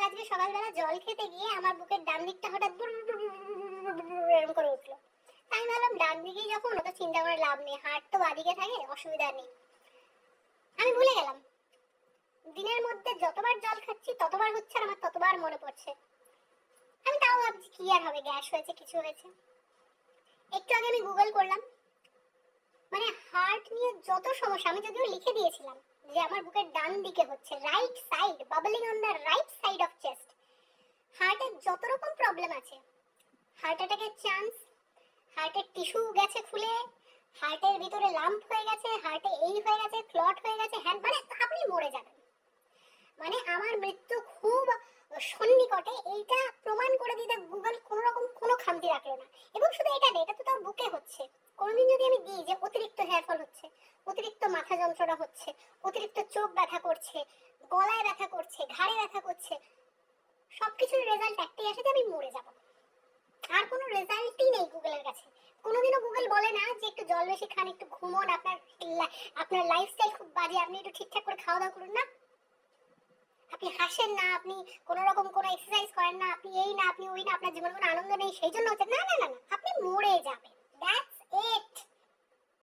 আজকে সকালবেলা জল খেতে গিয়ে আমার বুকের ডান দিকটা হঠাৎ এরকম করে উঠলো। আমি ভাবলাম ডান দিকেই যখন, অত চিন্তা করে লাভ নেই, হার্ট তো বাদিকে থাকে, অসুবিধা নেই। আমি ভুলে গেলাম। দিনের মধ্যে যতবার জল খাচ্ছি ততবার হচ্ছে আর আমার ততবার মনে পড়ছে। আমি তাও ভাবছি কি আর হবে, গ্যাস হয়েছে, কিছু হয়েছে। একটু আগে আমি গুগল করলাম, মানে হার্ট নিয়ে যত সমস্যা, আমি যদিও লিখে দিয়েছিলাম যে আমার বুকের ডান দিকে হচ্ছে, right side, babbling on the right side of chest. হার্টের যত রকম প্রবলেম আছে, হার্ট অ্যাটাকের চান্স, হার্টের টিস্যু গেছে খুলে, হার্টের ভিতরে লাম্প হয়ে গেছে, হার্টে এই হয়ে গেছে, ক্লট হয়ে গেছে, হ্যাঁ, মানে আপনি মরে যাবেন। মানে আমার মৃত্যু খুব সন্নিকটে, এইটা প্রমাণ করে দিতে গুগল কোনো রকম কোনো খামতি রাখলো না। এবং শুধু এটা নেই, এটা তো তার বুকে হচ্ছে। কোনোদিন যদি আমি দিই যে অতিরিক্ত হেয়ার ফল হচ্ছে, অতিরিক্ত মাথা যন্ত্রণা হচ্ছে, অতিরিক্ত চোখ ব্যথা করছে, গলায় ব্যথা করছে, ঘাড়ে ব্যথা করছে, সবকিছুর রেজাল্ট একটাই আসে যে আমি মরে যাব। আর কোনো রেজাল্টই নেই গুগলের কাছে। কোনোদিনও গুগল বলে না যে একটু জল বেশি খান, একটু ঘুমোন, আপনার লাইফস্টাইল খুব বাজে, আপনি একটু ঠিকঠাক করে খাওয়া দাওয়া করুন না, আপনি হাসেন না, আপনি কোন রকম কোনো এক্সারসাইজ করেন না, আপনি এই না, আপনি ওই না, আপনার জীবনে কোনো আনন্দ নেই, সেই জন্য হচ্ছে। না না না না, আপনি মরে যাবেন।